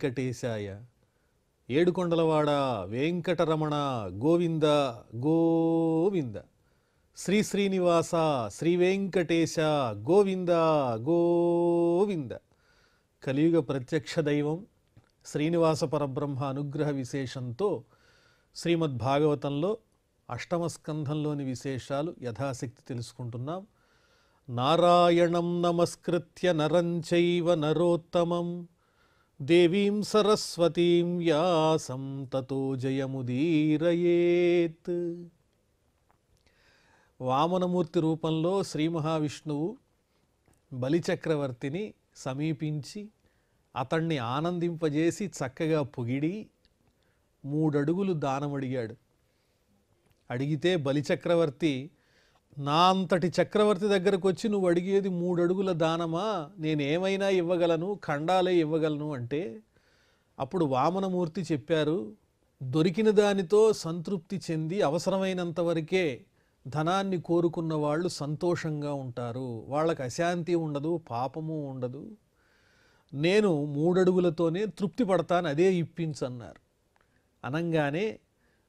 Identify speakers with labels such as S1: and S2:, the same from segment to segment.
S1: వెంకటేశాయ. ఏడుకొండలవాడ వెంకటరమణ గోవింద గోవింద. శ్రీ శ్రీనివాస శ్రీ వెంకటేశ గోవింద గోవింద. కలియుగ ప్రత్యక్ష దైవం శ్రీనివాస పరబ్రహ్మ అనుగ్రహ విశేషంతో శ్రీమద్భాగవతంలో అష్టమ స్కంధంలోని విశేషాలు యథాశక్తి తెలుసుకుంటున్నాం. నారాయణం నమస్కృత్య నరం చైవ నరోత్తమం దేవీం సరస్వతీం వ్యాసం తతో జయముదీరయేత్. వామనమూర్తి రూపంలో శ్రీ మహావిష్ణువు బలిచక్రవర్తిని సమీపించి అతన్ని ఆనందింపజేసి చక్కగా పొగిడి 3 అడుగులు దానమడిగాడు. అడిగితే బలిచక్రవర్తి, నా అంతటి చక్రవర్తి దగ్గరకు వచ్చి నువ్వు అడిగేది 3 అడుగుల దానమా, నేనేమైనా ఇవ్వగలను, ఖండాలే ఇవ్వగలను అంటే, అప్పుడు వామనమూర్తి చెప్పారు, దొరికిన దానితో సంతృప్తి చెంది అవసరమైనంత వరకే ధనాన్ని కోరుకున్న వాళ్ళు సంతోషంగా ఉంటారు, వాళ్ళకు అశాంతి ఉండదు, పాపము ఉండదు. నేను 3 అడుగులతోనే తృప్తి పడతాను, అదే ఇప్పించన్నారు. అనంగానే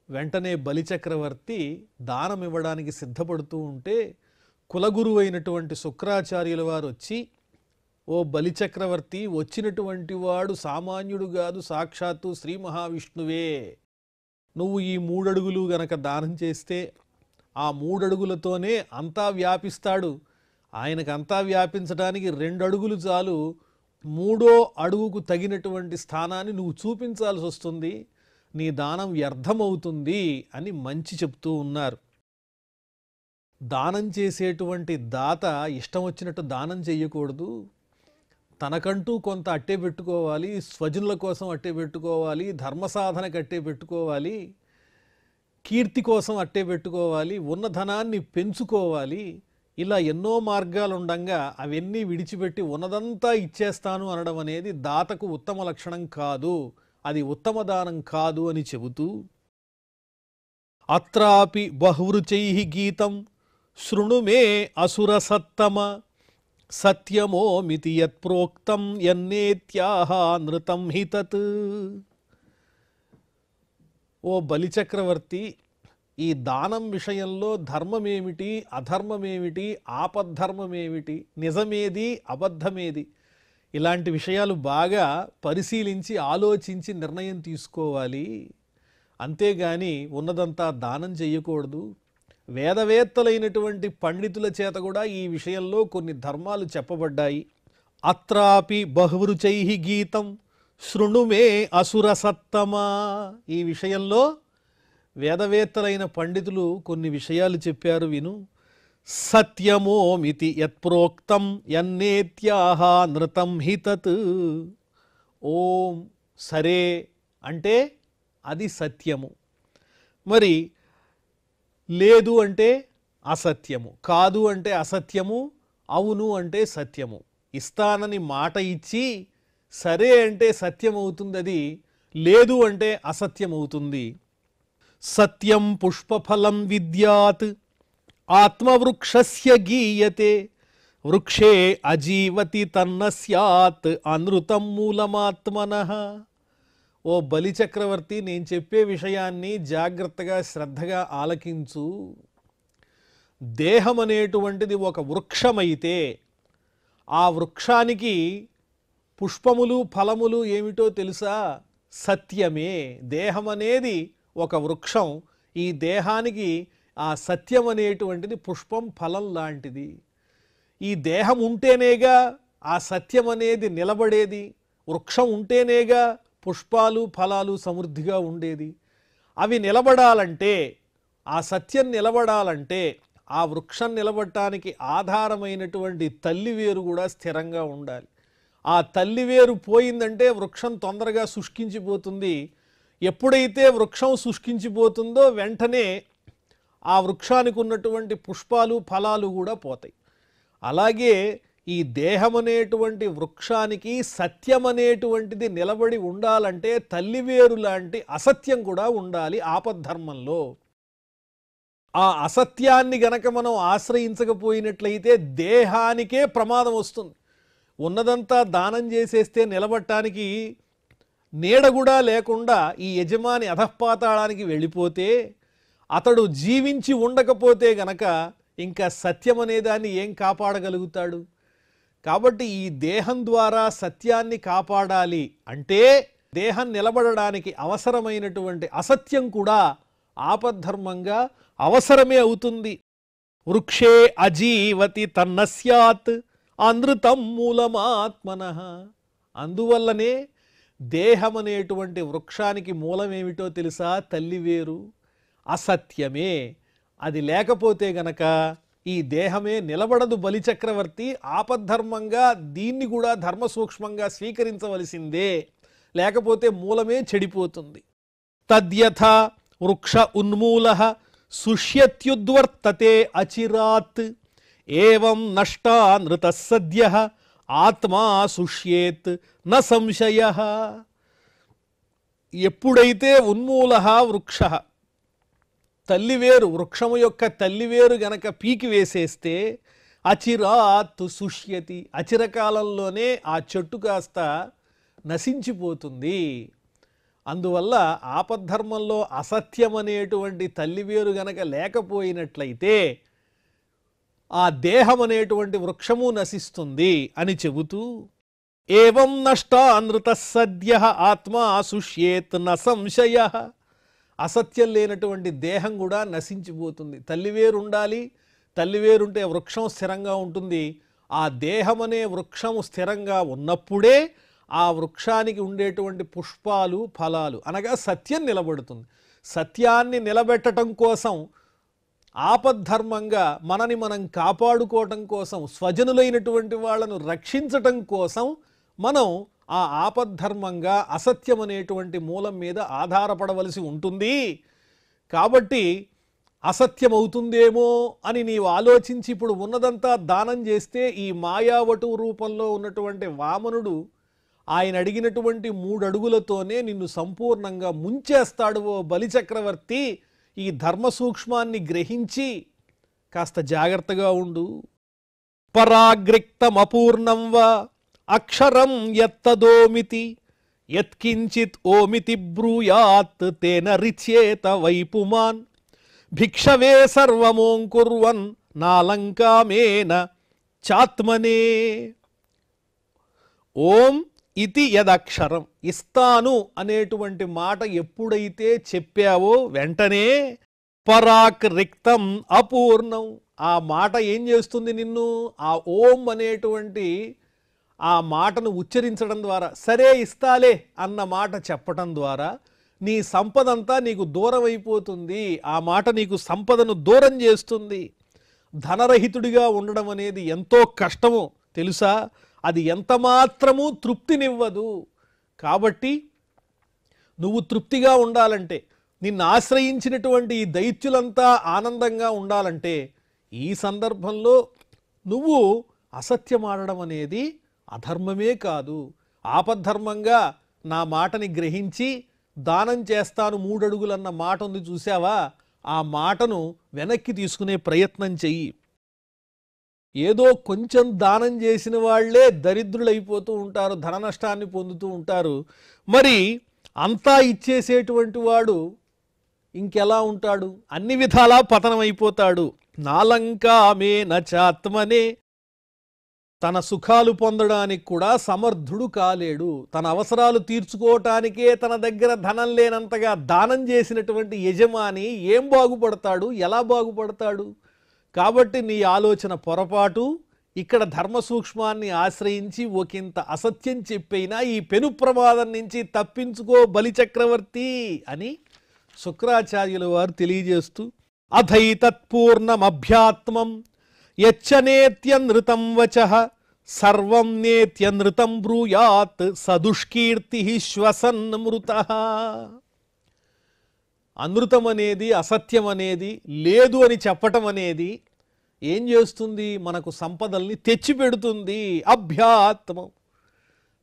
S1: వెంటనే బలిచక్రవర్తి దానం ఇవ్వడానికి సిద్ధపడుతూ ఉంటే కులగురువు అయినటువంటి శుక్రాచార్యుల వారు వచ్చి, ఓ బలిచక్రవర్తి, వచ్చినటువంటి వాడు సామాన్యుడు కాదు, సాక్షాత్తు శ్రీ మహావిష్ణువే. నువ్వు ఈ 3 అడుగులు గనక దానం చేస్తే ఆ 3 అడుగులతోనే అంతా వ్యాపిస్తాడు. ఆయనకు అంతా వ్యాపించడానికి 2 అడుగులు చాలు. 3వ అడుగుకు తగినటువంటి స్థానాన్ని నువ్వు చూపించాల్సి వస్తుంది, నీ దానం వ్యర్థమవుతుంది అని మంచి చెప్తూ ఉన్నారు. దానం చేసేటువంటి దాత ఇష్టం వచ్చినట్టు దానం చెయ్యకూడదు. తనకంటూ కొంత అట్టే పెట్టుకోవాలి, స్వజనుల కోసం అట్టే పెట్టుకోవాలి, ధర్మసాధనకు అట్టే పెట్టుకోవాలి, కీర్తి కోసం అట్టే పెట్టుకోవాలి, ఉన్న ధనాన్ని పెంచుకోవాలి. ఇలా ఎన్నో మార్గాలు ఉండంగా అవన్నీ విడిచిపెట్టి ఉన్నదంతా ఇచ్చేస్తాను అనడం అనేది దాతకు ఉత్తమ లక్షణం కాదు, అది ఉత్తమ దానం కాదు అని చెబుతూ, అత్రాపి బహువృచైః గీతం శృణు మే అసుర సత్తమ సత్యమోమితి యత్ప్రోక్తం యన్నేత్యాహ నృతం హి తత్. ఓ బలిచక్రవర్తి, ఈ దానం విషయంలో ధర్మమేమిటి, అధర్మమేమిటి, ఆపద్ధర్మమేమిటి, నిజమేది, అబద్ధమేది, ఇలాంటి విషయాలు బాగా పరిశీలించి ఆలోచించి నిర్ణయం తీసుకోవాలి. అంతేగాని ఉన్నదంతా దానం చెయ్యకూడదు. వేదవేత్తలైనటువంటి పండితుల చేత కూడా ఈ విషయంలో కొన్ని ధర్మాలు చెప్పబడ్డాయి. అత్రాపి బహువృచైః గీతం శృణు మే అసుర సత్తమా. ఈ విషయంలో వేదవేత్తలైన పండితులు కొన్ని విషయాలు చెప్పారు, విను. సత్యమోమితి యత్ప్రోక్తం యన్నేత్యాహ నృతం హి తత్. ఓం సరే అంటే అది సత్యము, మరి లేదు అంటే అసత్యము, కాదు అంటే అసత్యము, అవును అంటే సత్యము. ఇస్తానని మాట ఇచ్చి సరే అంటే సత్యం అవుతుంది, అది లేదు అంటే అసత్యం అవుతుంది. సత్యం పుష్పఫలం విద్యాత్ ఆత్మవృక్షస్య గీయతే వృక్షే అజీవతి తన్న స్యాత్ అనృతం మూలమాత్మనః. ఓ బలిచక్రవర్తి, నేను చెప్పే విషయాన్ని జాగ్రత్తగా శ్రద్ధగా ఆలకించు. దేహం అనేటువంటిది ఒక వృక్షమైతే ఆ వృక్షానికి పుష్పములు ఫలములు ఏమిటో తెలుసా? సత్యమే. దేహం అనేది ఒక వృక్షం, ఈ దేహానికి ఆ సత్యం అనేటువంటిది పుష్పం ఫలం లాంటిది. ఈ దేహం ఉంటేనేగా ఆ సత్యం అనేది నిలబడేది, వృక్షం ఉంటేనేగా పుష్పాలు ఫలాలు సమృద్ధిగా ఉండేది. అవి నిలబడాలంటే, ఆ సత్యం నిలబడాలంటే, ఆ వృక్షం నిలబడటానికి ఆధారమైనటువంటి తల్లివేరు కూడా స్థిరంగా ఉండాలి. ఆ తల్లివేరు పోయిందంటే వృక్షం తొందరగా శుష్కించిపోతుంది. ఎప్పుడైతే వృక్షం శుష్కించిపోతుందో వెంటనే ఆ వృక్షానికి ఉన్నటువంటి పుష్పాలు ఫలాలు కూడా పోతాయి. అలాగే ఈ దేహం అనేటువంటి వృక్షానికి సత్యం అనేటువంటిది నిలబడి ఉండాలంటే తల్లివేరు లాంటి అసత్యం కూడా ఉండాలి ఆపద్ధర్మంలో. ఆ అసత్యాన్ని గనక మనం ఆశ్రయించకపోయినట్లయితే దేహానికే ప్రమాదం వస్తుంది. ఉన్నదంతా దానం చేసేస్తే నిలబడటానికి నీడ కూడా లేకుండా ఈ యజమాని అధఃపాతాళానికి వెళ్ళిపోతే అతడు జీవించి ఉండకపోతే గనక ఇంకా సత్యం అనే దాన్ని ఏం కాపాడగలుగుతాడు? కాబట్టి ఈ దేహం ద్వారా సత్యాన్ని కాపాడాలి అంటే దేహం నిలబడడానికి అవసరమైనటువంటి అసత్యం కూడా ఆపద్ధర్మంగా అవసరమే అవుతుంది. వృక్షే అజీవతి తన్నస్యాత్ అనృతం మూలమాత్మనః. అందువల్లనే దేహం అనేటువంటి వృక్షానికి మూలమేమిటో తెలుసా? తల్లివేరు అసత్యమే. అది లేకపోతే గనక ఈ దేహమే నిలబడదు. బలిచక్రవర్తి ఆపద్ధర్మంగా దీన్ని కూడా ధర్మ సూక్ష్మంగా స్వీకరించవలసిందే, లేకపోతే మూలమే చెడిపోతుంది. తద్యథ వృక్ష ఉన్మూలః శుష్యత్యుద్వర్తతే అచిరాత్ ఏవం నష్టా నృతః సద్యః ఆత్మా శుష్యేత్ న సంశయః. ఎప్పుడైతే ఉన్మూలః వృక్షః, తల్లివేరు, వృక్షము యొక్క తల్లివేరు గనక పీకి వేసేస్తే అచిరాత్ శుష్యతి, అచిరకాలంలోనే ఆ చెట్టు కాస్త నశించిపోతుంది. అందువల్ల ఆపద్ధర్మంలో అసత్యం అనేటువంటి తల్లివేరు గనక లేకపోయినట్లయితే ఆ దేహం అనేటువంటి వృక్షము నశిస్తుంది అని చెబుతూ ఏవం నష్టా అనృతః సద్యః ఆత్మా శుష్యేత్ న సంశయః. అసత్యం లేనటువంటి దేహం కూడా నశించిపోతుంది. తల్లివేరు ఉండాలి, తల్లివేరుంటే వృక్షం స్థిరంగా ఉంటుంది. ఆ దేహం అనే వృక్షము స్థిరంగా ఉన్నప్పుడే ఆ వృక్షానికి ఉండేటువంటి పుష్పాలు ఫలాలు అనగా సత్యం నిలబడుతుంది. సత్యాన్ని నిలబెట్టడం కోసం ఆపద్ధర్మంగా మనని మనం కాపాడుకోవటం కోసం, స్వజనులైనటువంటి వాళ్ళను రక్షించటం కోసం మనం ఆ ఆపద్ధర్మంగా అసత్యం అనేటువంటి మూలం మీద ఆధారపడవలసి ఉంటుంది. కాబట్టి అసత్యం అవుతుందేమో అని నీవు ఆలోచించి ఇప్పుడు ఉన్నదంతా దానం చేస్తే ఈ మాయావటు రూపంలో ఉన్నటువంటి వామనుడు ఆయన అడిగినటువంటి 3 అడుగులతోనే నిన్ను సంపూర్ణంగా ముంచేస్తాడు. ఓ బలిచక్రవర్తి, ఈ ధర్మ సూక్ష్మాన్ని గ్రహించి కాస్త జాగ్రత్తగా ఉండు. పరాగ్రిక్తమపూర్ణం వా అక్షరం యత్తదోమితి యత్కించిత్ ఓమితి బ్రూయాత్ తేన రిచ్యేత వైపుమాన్ భిక్షవే సర్వమోంకుర్వన్ నాలంకామేన చాత్మనే. ఓం ఇతి యదక్షరం, ఇస్తాను అనేటువంటి మాట ఎప్పుడైతే చెప్పావో వెంటనే పరాక్ రిక్తం అపూర్ణం, ఆ మాట ఏం చేస్తుంది? నిన్ను ఆ ఓం అనేటువంటి ఆ మాటను ఉచ్చరించడం ద్వారా, సరే ఇస్తాలే అన్న మాట చెప్పటం ద్వారా నీ సంపదంతా నీకు దూరం అయిపోతుంది. ఆ మాట నీకు సంపదను దూరం చేస్తుంది. ధనరహితుడిగా ఉండడం అనేది ఎంతో కష్టమో తెలుసా? అది ఎంత మాత్రమూ తృప్తినివ్వదు. కాబట్టి నువ్వు తృప్తిగా ఉండాలంటే, నిన్ను ఆశ్రయించినటువంటి ఈ దైత్యులంతా ఆనందంగా ఉండాలంటే ఈ సందర్భంలో నువ్వు అసత్యమాడడం అనేది అధర్మమే కాదు. ఆపద్ధర్మంగా నా మాటని గ్రహించి దానం చేస్తాను 3 అడుగులన్న మాట ఉంది చూసావా, ఆ మాటను వెనక్కి తీసుకునే ప్రయత్నం చెయ్యి. ఏదో కొంచెం దానం చేసిన వాళ్లే దరిద్రులైపోతూ ఉంటారు, ధన నష్టాన్ని పొందుతూ ఉంటారు. మరి అంతా ఇచ్చేసేటువంటి వాడు ఇంకెలా ఉంటాడు? అన్ని విధాలా పతనమైపోతాడు. నాలంకామే నచాత్మనే, తన సుఖాలు పొందడానికి కూడా సమర్థుడు కాలేడు. తన అవసరాలు తీర్చుకోవటానికే తన దగ్గర ధనం లేనంతగా దానం చేసినటువంటి యజమాని ఏం బాగుపడతాడు? ఎలా బాగుపడతాడు? కాబట్టి నీ ఆలోచన పొరపాటు. ఇక్కడ ధర్మ సూక్ష్మాన్ని ఆశ్రయించి ఒకంత అసత్యం చెప్పైనా ఈ పెను ప్రమాదం నుంచి తప్పించుకో బలిచక్రవర్తి అని శుక్రాచార్యుల వారు తెలియజేస్తూ అథైతత్పూర్ణమభ్యాత్మం యచ్చనేత్యనృతం వచః సర్వం నేత్యనృతం బ్రూయాత్ సదుష్కీర్తి శ్వసన్మృతః. అనృతం అనేది, అసత్యం అనేది లేదు అని చెప్పటం అనేది ఏం చేస్తుంది? మనకు సంపదల్ని తెచ్చిపెడుతుంది. అభ్యాత్మం,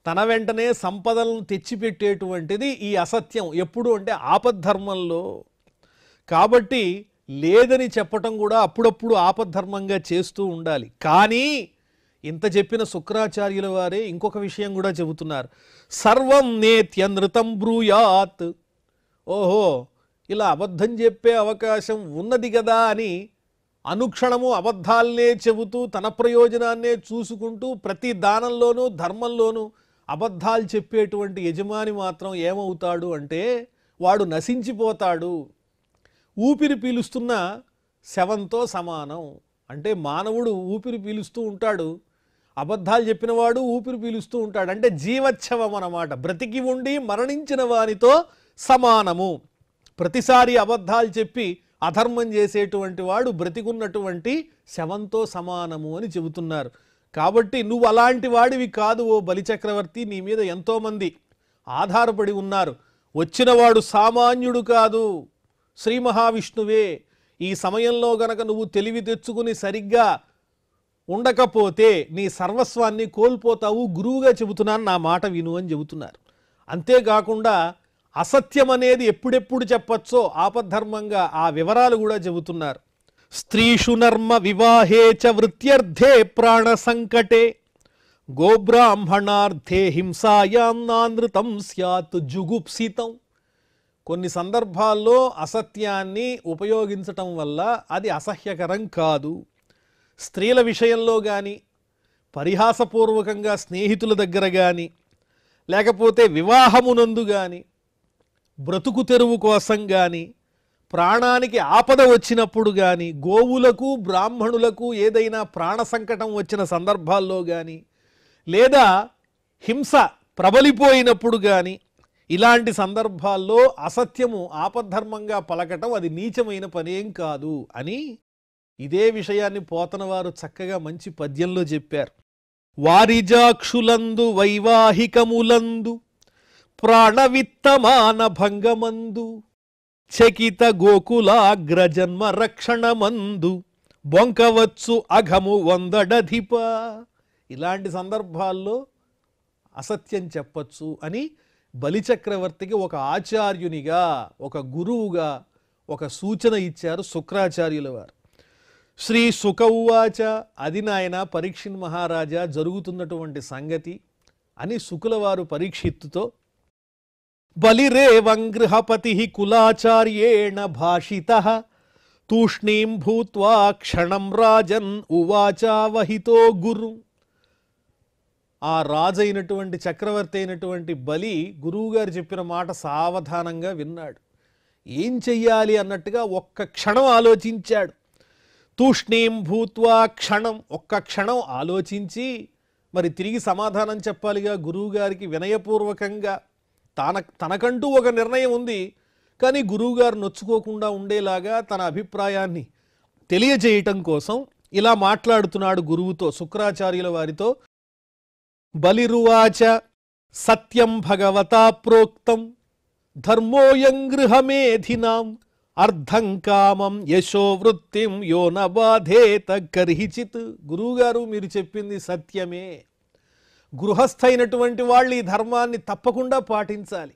S1: తన వెంటనే సంపదలను తెచ్చిపెట్టేటువంటిది ఈ అసత్యం. ఎప్పుడు అంటే ఆపద్ధర్మంలో. కాబట్టి లేదని చెప్పటం కూడా అప్పుడప్పుడు ఆపద్ధర్మంగా చేస్తూ ఉండాలి. కానీ ఇంత చెప్పిన శుక్రాచార్యుల వారే ఇంకొక విషయం కూడా చెబుతున్నారు. సర్వం నేత్యనృతం బ్రూయాత్. ఓహో, ఇలా అబద్ధం చెప్పే అవకాశం ఉన్నది కదా అని అనుక్షణము అబద్ధాలనే చెబుతూ తన ప్రయోజనాన్నే చూసుకుంటూ ప్రతి దానంలోనూ ధర్మంలోనూ అబద్ధాలు చెప్పేటువంటి యజమాని మాత్రం ఏమవుతాడు అంటే వాడు నశించిపోతాడు. ఊపిరి పీలుస్తున్న శవంతో సమానం. అంటే మానవుడు ఊపిరి పీలుస్తూ ఉంటాడు, అబద్ధాలు చెప్పినవాడు ఊపిరి పీలుస్తూ ఉంటాడు. అంటే జీవచ్ఛవం అన్నమాట. బ్రతికి ఉండి మరణించిన వానితో సమానము. ప్రతిసారి అబద్ధాలు చెప్పి అధర్మం చేసేటువంటి వాడు బ్రతికున్నటువంటి శవంతో సమానము అని చెబుతున్నారు. కాబట్టి నువ్వు అలాంటి వాడివి కాదు ఓ బలిచక్రవర్తి. నీ మీద ఎంతోమంది ఆధారపడి ఉన్నారు. వచ్చినవాడు సామాన్యుడు కాదు, శ్రీ మహావిష్ణువే. ఈ సమయంలో గనక నువ్వు తెలివి తెచ్చుకుని సరిగ్గా ఉండకపోతే నీ సర్వస్వాన్ని కోల్పోతావు. గురువుగా చెబుతున్నాను, నా మాట విను అని చెబుతున్నారు. అంతేకాకుండా అసత్యం అనేది ఎప్పుడెప్పుడు చెప్పచ్చో ఆపద్ధర్మంగా ఆ వివరాలు కూడా చెబుతున్నారు. స్త్రీషు నర్మ వివాహే చ వృత్యర్థే ప్రాణ సంకటే గోబ్రాహ్మణార్థే హింసాయాం నానృతం స్యాత్ జుగుప్సితం. కొన్ని సందర్భాల్లో అసత్యాన్ని ఉపయోగించటం వల్ల అది అసహ్యకరం కాదు. స్త్రీల విషయంలో కానీ, పరిహాసపూర్వకంగా స్నేహితుల దగ్గర కానీ, లేకపోతే వివాహమునందు కానీ, బ్రతుకు తెరువు కోసం కానీ, ప్రాణానికి ఆపద వచ్చినప్పుడు కానీ, గోవులకు బ్రాహ్మణులకు ఏదైనా ప్రాణ సంకటం వచ్చిన సందర్భాల్లో కానీ, లేదా హింస ప్రబలిపోయినప్పుడు కానీ, ఇలాంటి సందర్భాల్లో అసత్యము ఆపద్ధర్మంగా పలకటం అది నీచమైన పనేం కాదు అని ఇదే విషయాన్ని పోతనవారు చక్కగా మంచి పద్యంలో చెప్పారు. వారిజాక్షులందు వైవాహికములందు ప్రాణవిత్తమాన భంగమందు చకిత గోకులాగ్రజన్మ రక్షణమందు బొంకవచ్చు అఘము వందడధిప. ఇలాంటి సందర్భాల్లో అసత్యం చెప్పచ్చు అని బలిచక్రవర్తికి ఒక ఆచార్యునిగా, ఒక గురువుగా ఒక సూచన ఇచ్చారు శుక్రాచార్యుల వారు. శ్రీ శుకౌవాచ. అది నాయన పరీక్షిన్ మహారాజా జరుగుతున్నటువంటి సంగతి అని శుకుల వారు పరీక్షిత్తుతో బలిరేవం గృహపతి కులాచార్యేణ భాషితః తూష్ణీం భూత్వా క్షణం రాజన్ ఉవాచావహితో గురు. ఆ రాజైనటువంటి చక్రవర్తి అయినటువంటి బలి గురువుగారు చెప్పిన మాట సావధానంగా విన్నాడు. ఏం చెయ్యాలి అన్నట్టుగా ఒక్క క్షణం ఆలోచించాడు. తూష్ణీం భూత్వా క్షణం, ఒక్క క్షణం ఆలోచించి మరి తిరిగి సమాధానం చెప్పాలిగా గురువుగారికి. వినయపూర్వకంగా తనకంటూ ఒక నిర్ణయం ఉంది, కానీ గురువుగారు నొచ్చుకోకుండా ఉండేలాగా తన అభిప్రాయాన్ని తెలియజేయటం కోసం ఇలా మాట్లాడుతున్నాడు గురువుతో, శుక్రాచార్యుల వారితో. బలిరువాచ. సత్యం భగవతా ప్రోక్తం ధర్మోయం గృహమేధినాం అర్ధం కామం యశో వృత్తిం యో న బాధేత కర్హిచిత్. గురువుగారు మీరు చెప్పింది సత్యమే. గృహస్థైనటువంటి వాళ్ళు ఈ ధర్మాన్ని తప్పకుండా పాటించాలి.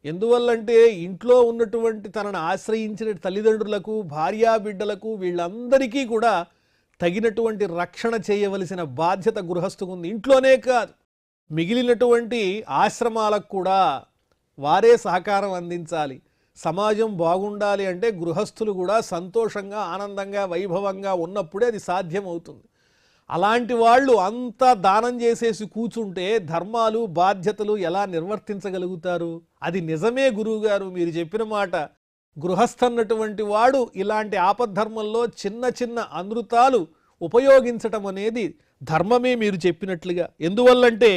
S1: ఎందువల్లంటే ఇంట్లో ఉన్నటువంటి తనను ఆశ్రయించిన తల్లిదండ్రులకు, భార్యాబిడ్డలకు, వీళ్ళందరికీ కూడా తగినటువంటి రక్షణ చేయవలసిన బాధ్యత గృహస్థుకు ఉంది. ఇంట్లోనే కాదు, మిగిలినటువంటి ఆశ్రమాలకు కూడా వారే సహకారం అందించాలి. సమాజం బాగుండాలి అంటే గృహస్థులు కూడా సంతోషంగా, ఆనందంగా, వైభవంగా ఉన్నప్పుడే అది సాధ్యమవుతుంది. అలాంటి వాళ్ళు అంతా దానం చేసేసి కూర్చుంటే ధర్మాలు, బాధ్యతలు ఎలా నిర్వర్తించగలుగుతారు? అది నిజమే గురువుగారు మీరు చెప్పిన మాట. గృహస్థన్నటువంటి వాడు ఇలాంటి ఆపద్ధర్మంలో చిన్న చిన్న అనృతాలు ఉపయోగించటం అనేది ధర్మమే మీరు చెప్పినట్లుగా. ఎందువల్లంటే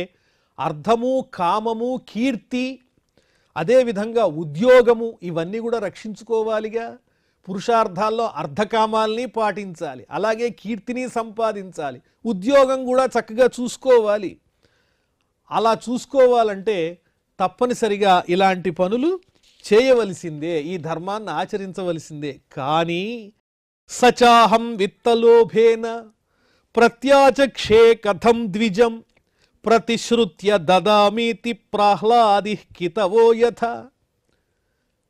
S1: అర్థము, కామము, కీర్తి, అదేవిధంగా ఉద్యోగము ఇవన్నీ కూడా రక్షించుకోవాలిగా. పురుషార్థాల్లో అర్ధకామాల్ని పాటించాలి, అలాగే కీర్తిని సంపాదించాలి, ఉద్యోగం కూడా చక్కగా చూసుకోవాలి. అలా చూసుకోవాలంటే తప్పనిసరిగా ఇలాంటి పనులు చేయవలసిందే, ఈ ధర్మాన్ని ఆచరించవలసిందే. కానీ సచాహం విత్తలోభేన ప్రత్యాచక్షే కథం ద్విజం ప్రతిశ్రుత్య దదామీతి ప్రహ్లాది కితవో యథ.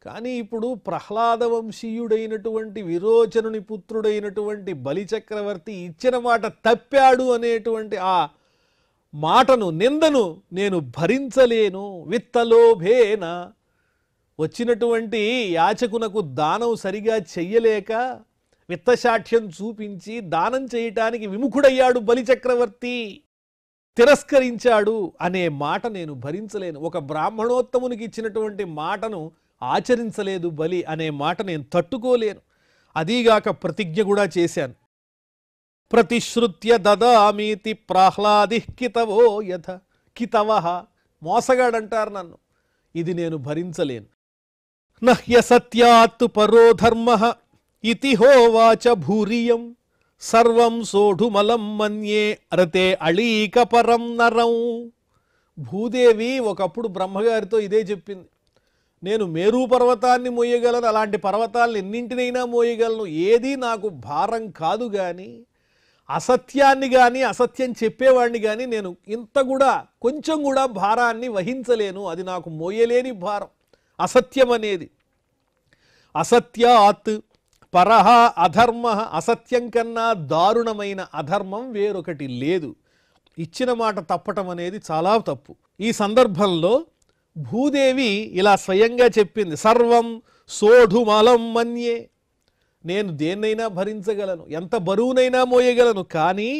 S1: కానీ ఇప్పుడు ప్రహ్లాద వంశీయుడైనటువంటి విరోచనుని పుత్రుడైనటువంటి బలిచక్రవర్తి ఇచ్చిన మాట తప్పాడు అనేటువంటి ఆ మాటను, నిందను నేను భరించలేను. విత్తలోభేన, వచ్చినటువంటి యాచకునకు దానం సరిగా చెయ్యలేక విత్తశాఠ్యం చూపించి దానం చేయటానికి విముఖుడయ్యాడు బలిచక్రవర్తి, తిరస్కరించాడు అనే మాట నేను భరించలేను. ఒక బ్రాహ్మణోత్తమునికి ఇచ్చినటువంటి మాటను ఆచరించలేదు బలి అనే మాట నేను తట్టుకోలేను. అదీగాక ప్రతిజ్ఞ కూడా చేశాను. ప్రతిశ్రుత్య దదామీతి ప్రహ్లాది కితవో యథ. కితవః, మోసగాడంటారు నన్ను, ఇది నేను భరించలేను. నహ్య సత్యాత్ పరో ధర్మః ఇతి హోవాచ భూరియం సర్వం సోఢుమలం మన్యే రతే అళీక పరం నరం. భూదేవి ఒకప్పుడు బ్రహ్మగారితో ఇదే చెప్పింది. నేను మేరు పర్వతాన్ని మోయగలను, అలాంటి పర్వతాలను ఎన్నింటినైనా మోయగలను, ఏది నాకు భారం కాదు. కానీ అసత్యాన్ని కానీ అసత్యం చెప్పేవాడిని కానీ నేను ఇంత కూడా కొంచెం కూడా భారాన్ని వహించలేను. అది నాకు మోయలేని భారం అసత్యం అనేది. అసత్యాత్ పరహ అధర్మ, అసత్యం కన్నా దారుణమైన అధర్మం వేరొకటి లేదు. ఇచ్చిన మాట తప్పటం అనేది చాలా తప్పు. ఈ సందర్భంలో భూదేవి ఇలా స్వయంగా చెప్పింది, సర్వం సోఢుమలం మన్యే, నేను దేన్నైనా భరించగలను, ఎంత బరువునైనా మోయగలను, కానీ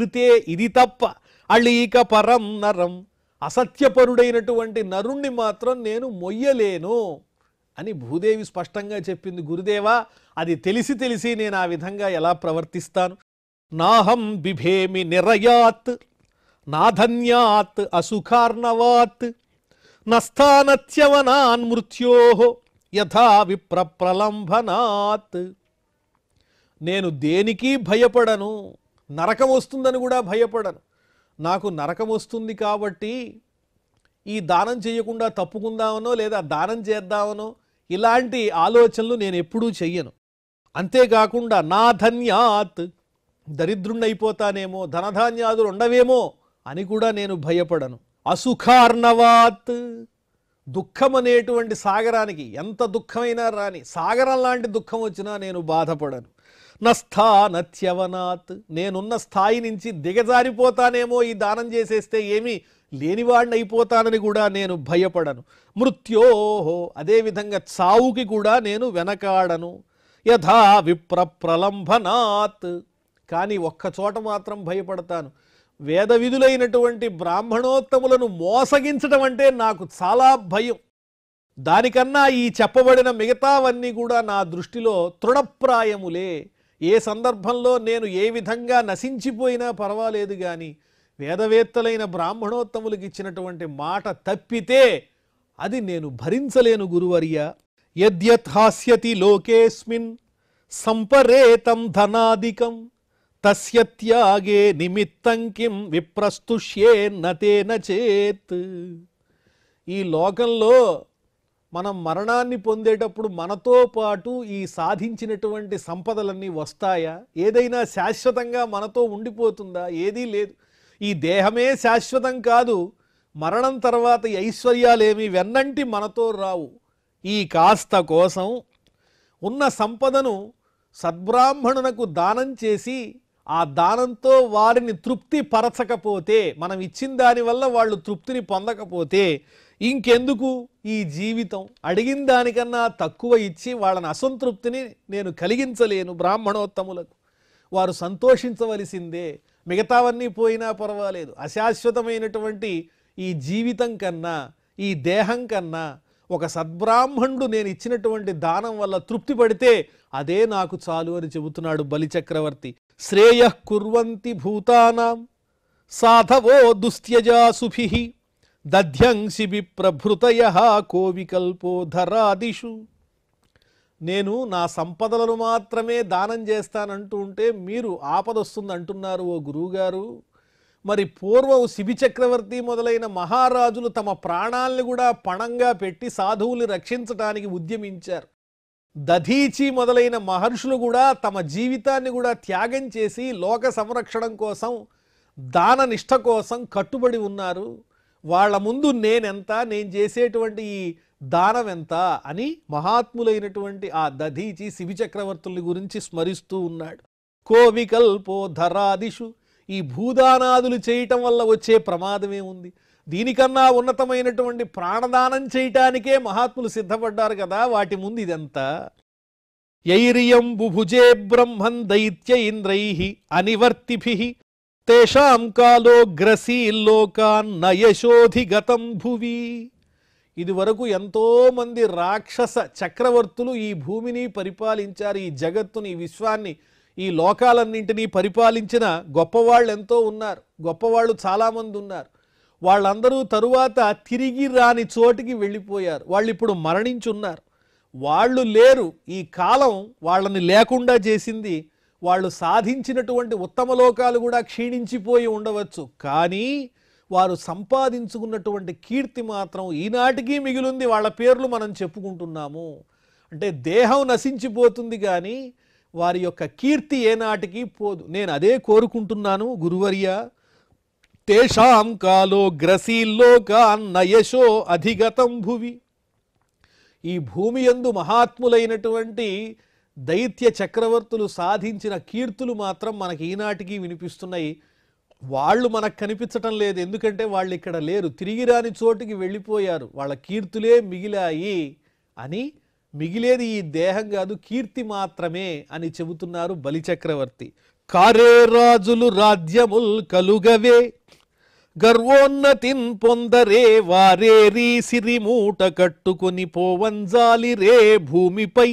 S1: ఋతే, ఇది తప్ప, అళీక పరం నరం, అసత్యపరుడైనటువంటి నరుణ్ణి మాత్రం నేను మొయ్యలేను అని భూదేవి స్పష్టంగా చెప్పింది. గురుదేవా, అది తెలిసి తెలిసి నేను ఆ విధంగా ఎలా ప్రవర్తిస్తాను? నాహం బిభేమి నిరయాత్ నాధన్యాత్ అసుఖార్ణవాత్ నస్థానత్యవనాన్ మృత్యోః యథా విప్రప్రలంభనాత్. నేను దేనికి భయపడను, నరకం వస్తుందని కూడా భయపడను. నాకు నరకం వస్తుంది కాబట్టి ఈ దానం చేయకుండా తప్పుకుందామనో లేదా దానం చేద్దామనో ఇలాంటి ఆలోచనలు నేను ఎప్పుడూ చెయ్యను. అంతేకాకుండా నా ధన్యాత్, దరిద్రుణ్ణైపోతానేమో, ధనధాన్యాదులు ఉండవేమో అని కూడా నేను భయపడను. అసుఖార్ణవాత్, దుఃఖం అనేటువంటి సాగరానికి ఎంత దుఃఖమైనా రాని, సాగరం లాంటి దుఃఖం వచ్చినా నేను బాధపడను. నస్థానత్యవనాత్, నేనున్న స్థాయి నుంచి దిగజారిపోతానేమో, ఈ దానం చేసేస్తే ఏమీ లేనివాడిని అయిపోతానని కూడా నేను భయపడను. మృత్యోహో, అదేవిధంగా చావుకి కూడా నేను వెనకాడను. యథా విప్రప్రలంభనాత్, కానీ ఒక్కచోట మాత్రం భయపడతాను. వేద విధులైనటువంటి బ్రాహ్మణోత్తములను మోసగించడం అంటే నాకు చాలా భయం. దానికన్నా ఈ చెప్పబడిన మిగతావన్నీ కూడా నా దృష్టిలో తృణప్రాయములే. ఏ సందర్భంలో నేను ఏ విధంగా నశించిపోయినా పర్వాలేదు, కానీ వేదవేత్తలైన బ్రాహ్మణోత్తములకు ఇచ్చినటువంటి మాట తప్పితే అది నేను భరించలేను గురువర్య. యద్యథాస్యతి లోకేస్మిన్ సంపరేతం ధనాదికం తస్య త్యాగే నిమిత్తం కిం విప్రస్తుష్యేన్న తేన చేత్. ఈ లోకంలో మనం మరణాన్ని పొందేటప్పుడు మనతో పాటు ఈ సాధించినటువంటి సంపదలన్నీ వస్తాయా? ఏదైనా శాశ్వతంగా మనతో ఉండిపోతుందా? ఏదీ లేదు. ఈ దేహమే శాశ్వతం కాదు. మరణం తర్వాత ఈ ఐశ్వర్యాలేమి వెన్నంటి మనతో రావు. ఈ కాస్త కోసం ఉన్న సంపదను సద్బ్రాహ్మణునకు దానం చేసి ఆ దానంతో వారిని తృప్తి పరచకపోతే, మనం ఇచ్చిన దానివల్ల వాళ్ళు తృప్తిని పొందకపోతే ఇంకెందుకు ఈ జీవితం? అడిగిన దానికన్నా తక్కువ ఇచ్చి వాళ్ళని అసంతృప్తిని నేను కలిగించలేను. బ్రాహ్మణోత్తములకు వారు సంతోషించవలసిందే. మిగతావన్నీ పోయినా పర్వాలేదు. అశాశ్వతమైనటువంటి ఈ జీవితం కన్నా, ఈ దేహం కన్నా ఒక సద్బ్రాహ్మణుడు నేను ఇచ్చినటువంటి దానం వల్ల తృప్తి పడితే అదే నాకు చాలు అని చెబుతున్నాడు బలిచక్రవర్తి. శ్రేయః కుర్వంతి భూతానాం సాధవో దుస్త్యజా సుభిః దధ్యంసి విప్రభృతయః కోవికల్పో ధరాదిషు. నేను నా సంపదలను మాత్రమే దానం చేస్తానంటూ ఉంటే మీరు ఆపదొస్తుంది అంటున్నారు ఓ గురువుగారు. మరి పూర్వం శిబి చక్రవర్తి మొదలైన మహారాజులు తమ ప్రాణాలను కూడా పణంగా పెట్టి సాధువుల్ని రక్షించడానికి ఉద్యమించారు. దధీచి మొదలైన మహర్షులు కూడా తమ జీవితాన్ని కూడా త్యాగం చేసి లోక సంరక్షణం కోసం, దాన నిష్ఠ కోసం కట్టుబడి ఉన్నారు. వాళ్ళ ముందు నేనెంత, నేను చేసేటువంటి ఈ దానం ఎంత అని మహాత్ములైనటువంటి ఆ దధీచి శిబి చక్రవర్తుల గురించి స్మరిస్తూ ఉన్నాడు. కోవికల్పో ధరాదిషు, ఈ భూదానాదులు చేయటం వల్ల వచ్చే ప్రమాదమే ఉంది. దీనికన్నా ఉన్నతమైనటువంటి ప్రాణదానం చేయటానికే మహాత్ములు సిద్ధపడ్డారు కదా, వాటి ముందు ఇదంతా. యైరియం బుభుజే బ్రహ్మన్ దైత్య ఇంద్రైః అనివర్తిభిః తేషాం కాలో గ్రసీల్లోకాన్ నయశోధిగతం భువి. ఇది వరకు ఎంతోమంది రాక్షస చక్రవర్తులు ఈ భూమిని పరిపాలించారు, ఈ జగత్తుని, ఈ విశ్వాన్ని, ఈ లోకాలన్నింటినీ పరిపాలించిన గొప్పవాళ్ళు ఎంతో ఉన్నారు, గొప్పవాళ్ళు చాలామంది ఉన్నారు. వాళ్ళందరూ తరువాత తిరిగి రాని చోటికి వెళ్ళిపోయారు, వాళ్ళు ఇప్పుడు మరణించున్నారు. వాళ్ళు లేరు, ఈ కాలం వాళ్ళని లేకుండా చేసింది. వాళ్ళు సాధించినటువంటి ఉత్తమ లోకాలు కూడా క్షీణించిపోయి ఉండవచ్చు, కానీ వారు సంపాదించుకున్నటువంటి కీర్తి మాత్రం ఈనాటికి మిగిలింది. వాళ్ళ పేర్లు మనం చెప్పుకుంటున్నాము. అంటే దేహం నశించిపోతుంది కానీ వారి యొక్క కీర్తి ఏనాటికి పోదు. నేను అదే కోరుకుంటున్నాను గురువర్య. తేషాం కాలో గ్రసీల్లోకాన్ నయశో అధిగతం భువి. ఈ భూమి యందు మహాత్ములైనటువంటి దైత్య చక్రవర్తులు సాధించిన కీర్తులు మాత్రం మనకి ఈనాటికి వినిపిస్తున్నాయి. వాళ్ళు మనకు కనిపించటం లేదు, ఎందుకంటే వాళ్ళు ఇక్కడ లేరు, తిరిగి రాని చోటికి వెళ్ళిపోయారు. వాళ్ళ కీర్తులే మిగిలాయి అని, మిగిలేది ఈ దేహం కాదు, కీర్తి మాత్రమే అని చెబుతున్నారు బలిచక్రవర్తి. కారే రాజులు రాజ్యముల్ కలుగవే గర్వోన్నతిన్ పొందరే వారేరీ సిరిమూట కట్టుకొని పోవంజాలి రే భూమిపై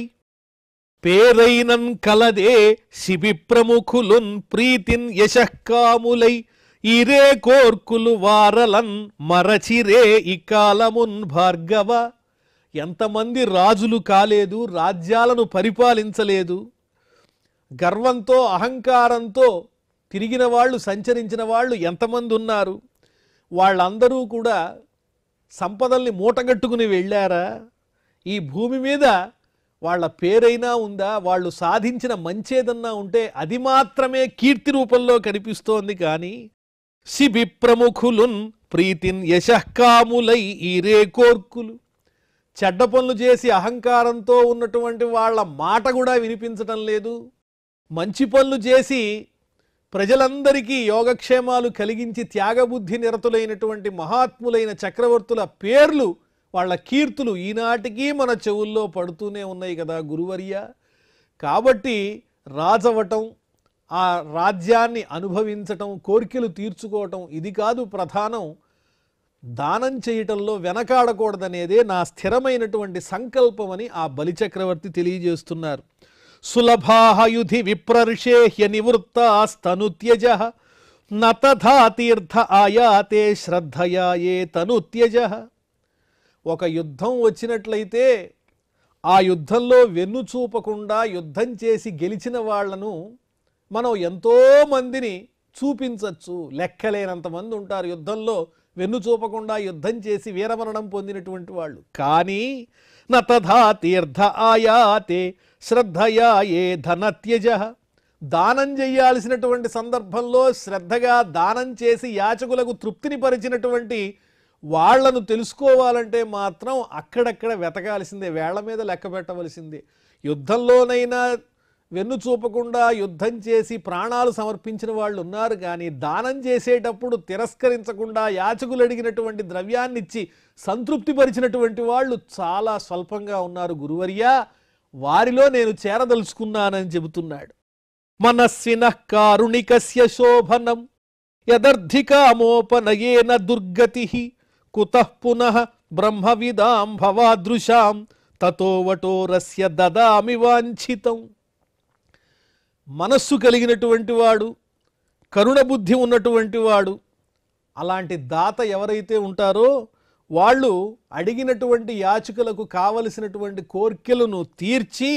S1: పేరైనన్ కలదే శిబి ప్రముఖులున్ ప్రీతిన్ యశకాములై ఈరే కోర్కులు వారలన్ మరచిరే ఇకాలమున్ భార్గవ. ఎంతమంది రాజులు కాలేదు, రాజ్యాలను పరిపాలించలేదు, గర్వంతో అహంకారంతో తిరిగిన వాళ్ళు, సంచరించిన వాళ్ళు ఎంతమంది ఉన్నారు. వాళ్ళందరూ కూడా సంపదల్ని మూటగట్టుకుని వెళ్ళారా? ఈ భూమి మీద వాళ్ళ పేరైనా ఉందా? వాళ్ళు సాధించిన మంచేదన్నా ఉంటే అది మాత్రమే కీర్తి రూపంలో కనిపిస్తోంది. కానీ శిబి ప్రముఖులున్ ప్రీతిన్ యశకాములై ఈరే కోర్కులు, చెడ్డ పనులు చేసి అహంకారంతో ఉన్నటువంటి వాళ్ళ మాట కూడా వినిపించటం లేదు. మంచి పనులు చేసి ప్రజలందరికీ యోగక్షేమాలు కలిగించి త్యాగబుద్ధి నిరతులైనటువంటి మహాత్ములైన చక్రవర్తుల పేర్లు, వాళ్ళ కీర్తులు ఈనాటికి మన చెవుల్లో పడుతూనే ఉన్నాయి కదా గురువర్య. కాబట్టి రాజవటం, ఆ రాజ్యాన్ని అనుభవించటం, కోరికలు తీర్చుకోవటం ఇది కాదు ప్రధానం. దానం చేయటంలో వెనకాడకూడదనేదే నా స్థిరమైనటువంటి సంకల్పమని ఆ బలిచక్రవర్తి తెలియజేస్తున్నారు. సులభాయుధి విప్రర్షేహ్య నివృత్తాస్తనుత్యజ నతథా తీర్థ ఆయాతే శ్రద్ధయా ఏ తనుత్యజ. ఒక యుద్ధం వచ్చినట్లయితే ఆ యుద్ధంలో వెన్ను చూపకుండా యుద్ధం చేసి గెలిచిన వాళ్లను మనం ఎంతోమందిని చూపించవచ్చు. లెక్కలేనంత మంది ఉంటారు యుద్ధంలో వెన్ను చూపకుండా యుద్ధం చేసి వీరమరణం పొందినటువంటి వాళ్ళు. కానీ నతథా తీర్థ ఆయాతే శ్రద్ధయా ఏ ధనత్యజ. దానం చేయాల్సినటువంటి సందర్భంలో శ్రద్ధగా దానం చేసి యాచకులకు తృప్తిని పరిచినటువంటి వాళ్లను తెలుసుకోవాలంటే మాత్రం అక్కడక్కడ వెతకాల్సిందే, వేళ్ల మీద లెక్క పెట్టవలసిందే. యుద్ధంలోనైనా వెన్ను చూపకుండా యుద్ధం చేసి ప్రాణాలు సమర్పించిన వాళ్ళు ఉన్నారు, కానీ దానం చేసేటప్పుడు తిరస్కరించకుండా యాచకులు అడిగినటువంటి ద్రవ్యాన్నిచ్చి సంతృప్తి పరిచినటువంటి వాళ్ళు చాలా స్వల్పంగా ఉన్నారు గురువర్య. వారిలో నేను చేరదలుచుకున్నానని చెబుతున్నాడు. మనస్వినః కారుణికస్య శోభనం యదర్థికామోపనయేన దుర్గతిః కుతః పునః బ్రహ్మవిదాం భవాదృశాం తతో వటోరస్య దదామి వాంఛితం. మనస్సు కలిగినటువంటి వాడు, కరుణ బుద్ధి ఉన్నటువంటి వాడు, అలాంటి దాత ఎవరైతే ఉంటారో వాళ్ళు అడిగినటువంటి యాచకులకు కావలసినటువంటి కోర్కెలను తీర్చి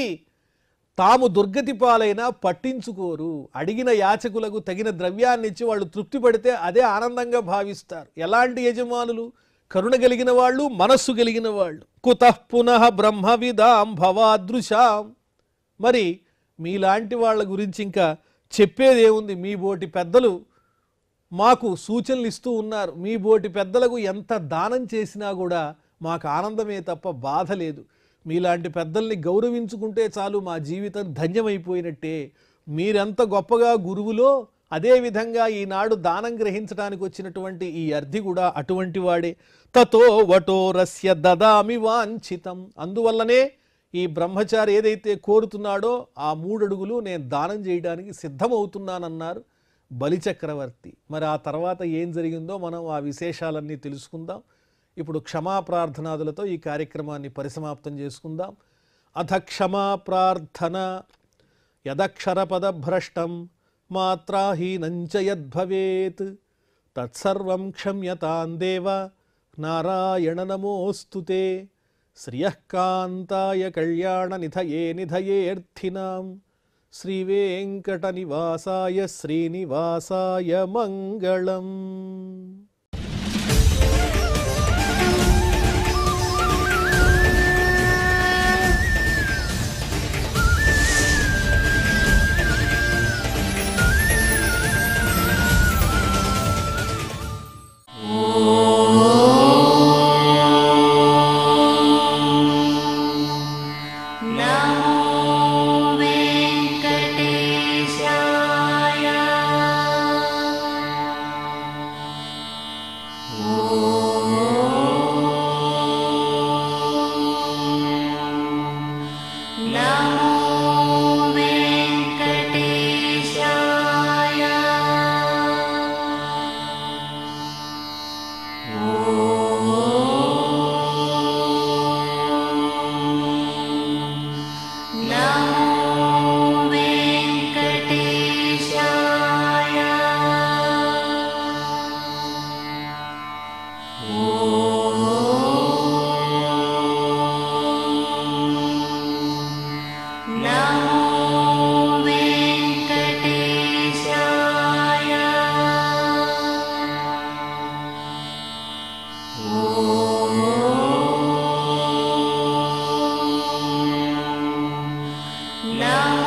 S1: తాము దుర్గతి పాలైనా పట్టించుకోరు. అడిగిన యాచకులకు తగిన ద్రవ్యాన్ని ఇచ్చి వాళ్ళు తృప్తి పడితే అదే ఆనందంగా భావిస్తారు. ఎలాంటి యజమానులు? కరుణ కలిగిన వాళ్ళు, మనస్సు కలిగిన వాళ్ళు. కుతః పునః బ్రహ్మవిదాం భవాదృశాం. మరి మీలాంటి వాళ్ళ గురించి ఇంకా చెప్పేదేముంది? మీ బోటి పెద్దలు మాకు సూచనలు ఇస్తూ ఉన్నారు. మీ బోటి పెద్దలకు ఎంత దానం చేసినా కూడా మాకు ఆనందమే తప్ప బాధ లేదు. మీలాంటి పెద్దల్ని గౌరవించుకుంటే చాలు మా జీవితం ధన్యమైపోయినట్టే. మీరెంత గొప్పగా గురువులో అదేవిధంగా ఈనాడు దానం గ్రహించడానికి వచ్చినటువంటి ఈ అర్థి కూడా అటువంటి వాడే. తతో వటోరస్య దదామి వాంఛితం. అందువల్లనే ఈ బ్రహ్మచారి ఏదైతే కోరుతున్నాడో ఆ 3 అడుగులు నేను దానం చేయడానికి సిద్ధమవుతున్నానన్నారు బలిచక్రవర్తి. మరి ఆ తర్వాత ఏం జరిగిందో మనం ఆ విశేషాలన్నీ తెలుసుకుందాం. ఇప్పుడు క్షమా ప్రార్థనాదులతో ఈ కార్యక్రమాన్ని పరిసమాప్తం చేసుకుందాం. అథ క్షమా ప్రార్థన. యదక్షరపదభ్రష్టం మాత్రాహీనంచ యద్భవేత్ తత్సర్వం క్షమ్యతాం దేవ నారాయణ నమోస్తుతే. శ్రియఃకాంతాయ కళ్యాణ నిధయే నిధయేర్థినాం శ్రీవేంకటనివాసాయ శ్రీనివాసాయ మంగళం.
S2: Now